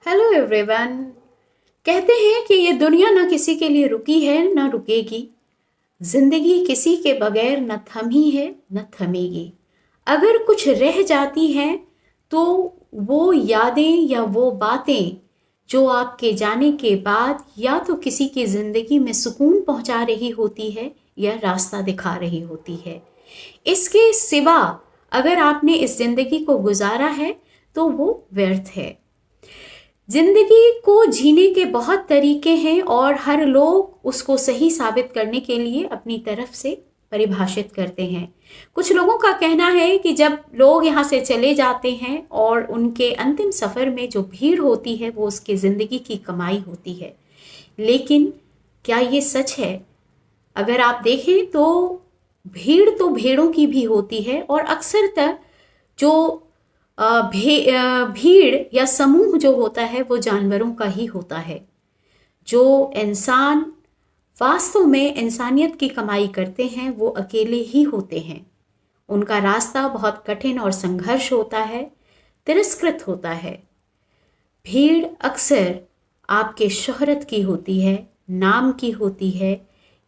Hello everyone. कहते हैं कि ये दुनिया ना किसी के लिए रुकी है ना रुकेगी। जिंदगी किसी के बगैर न थमी है न थमेगी। अगर कुछ रह जाती हैं तो वो यादें या वो बातें जो आपके जाने के बाद या तो किसी की जिंदगी में सुकून पहुंचा रही होती है या रास्ता दिखा रही होती है। इसके सिवा अगर आपने इस जिंदगी को गुजारा है तो वो व्यर्थ है। जिंदगी को जीने के बहुत तरीके हैं और हर लोग उसको सही साबित करने के लिए अपनी तरफ से परिभाषित करते हैं। कुछ लोगों का कहना है कि जब लोग यहाँ से चले जाते हैं और उनके अंतिम सफर में जो भीड़ होती है वो उसकी जिंदगी की कमाई होती है। लेकिन क्या ये सच है? अगर आप देखें तो भीड़ तो भेड़ों की भी होती है और अक्सरतर जो भीड़ या समूह जो होता है वो जानवरों का ही होता है। जो इंसान वास्तव में इंसानियत की कमाई करते हैं वो अकेले ही होते हैं। उनका रास्ता बहुत कठिन और संघर्ष होता है, तिरस्कृत होता है। भीड़ अक्सर आपके शोहरत की होती है, नाम की होती है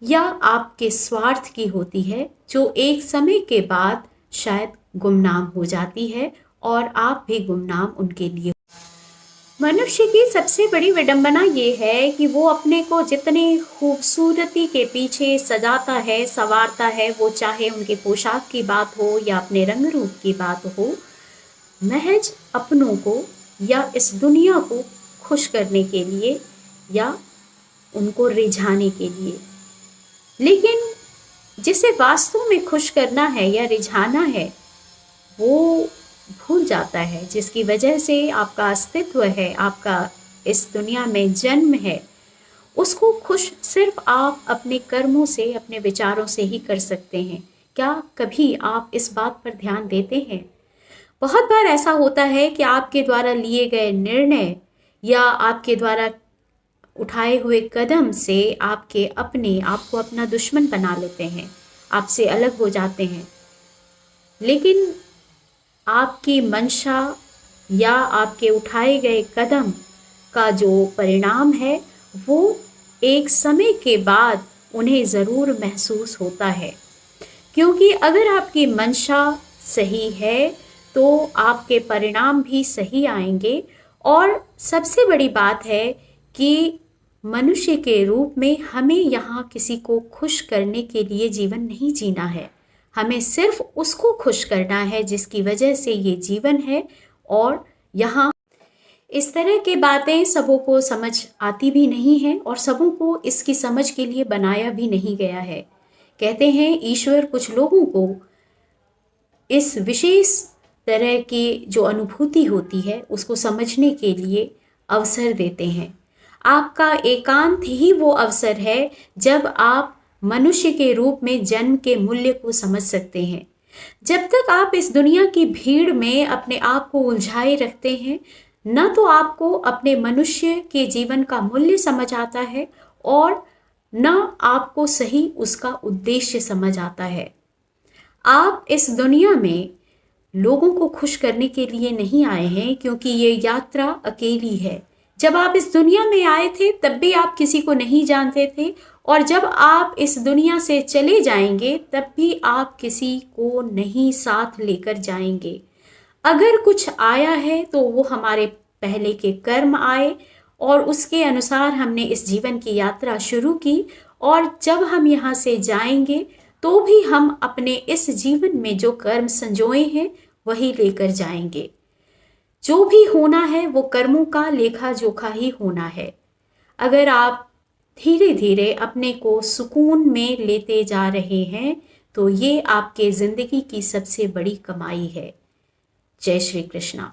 या आपके स्वार्थ की होती है, जो एक समय के बाद शायद गुमनाम हो जाती है और आप भी गुमनाम उनके लिए। मनुष्य की सबसे बड़ी विडंबना ये है कि वो अपने को जितने खूबसूरती के पीछे सजाता है, संवारता है, वो चाहे उनके पोशाक की बात हो या अपने रंग रूप की बात हो, महज अपनों को या इस दुनिया को खुश करने के लिए या उनको रिझाने के लिए। लेकिन जिसे वास्तव में खुश करना है या रिझाना है वो भूल जाता है, जिसकी वजह से आपका अस्तित्व है, आपका इस दुनिया में जन्म है। उसको खुश सिर्फ आप अपने कर्मों से, अपने विचारों से ही कर सकते हैं। क्या कभी आप इस बात पर ध्यान देते हैं? बहुत बार ऐसा होता है कि आपके द्वारा लिए गए निर्णय या आपके द्वारा उठाए हुए कदम से आपके अपने आपको अपना दुश्मन बना लेते हैं, आपसे अलग हो जाते हैं। लेकिन आपकी मंशा या आपके उठाए गए कदम का जो परिणाम है वो एक समय के बाद उन्हें ज़रूर महसूस होता है। क्योंकि अगर आपकी मंशा सही है तो आपके परिणाम भी सही आएंगे। और सबसे बड़ी बात है कि मनुष्य के रूप में हमें यहाँ किसी को खुश करने के लिए जीवन नहीं जीना है। हमें सिर्फ उसको खुश करना है जिसकी वजह से ये जीवन है। और यहाँ इस तरह की बातें सबों को समझ आती भी नहीं है और सबों को इसकी समझ के लिए बनाया भी नहीं गया है। कहते हैं ईश्वर कुछ लोगों को इस विशेष तरह की जो अनुभूति होती है उसको समझने के लिए अवसर देते हैं। आपका एकांत ही वो अवसर है जब आप मनुष्य के रूप में जन्म के मूल्य को समझ सकते हैं। जब तक आप इस दुनिया की भीड़ में अपने आप को उलझाए रखते हैं, न तो आपको अपने मनुष्य के जीवन का मूल्य समझ आता है और न आपको सही उसका उद्देश्य समझ आता है। आप इस दुनिया में लोगों को खुश करने के लिए नहीं आए हैं, क्योंकि ये यात्रा अकेली है। जब आप इस दुनिया में आए थे तब भी आप किसी को नहीं जानते थे और जब आप इस दुनिया से चले जाएंगे तब भी आप किसी को नहीं साथ लेकर जाएंगे। अगर कुछ आया है तो वो हमारे पहले के कर्म आए और उसके अनुसार हमने इस जीवन की यात्रा शुरू की। और जब हम यहाँ से जाएंगे तो भी हम अपने इस जीवन में जो कर्म संजोए हैं वही लेकर जाएंगे। जो भी होना है वो कर्मों का लेखा जोखा ही होना है। अगर आप धीरे धीरे अपने को सुकून में लेते जा रहे हैं तो ये आपके जिंदगी की सबसे बड़ी कमाई है। जय श्री कृष्णा।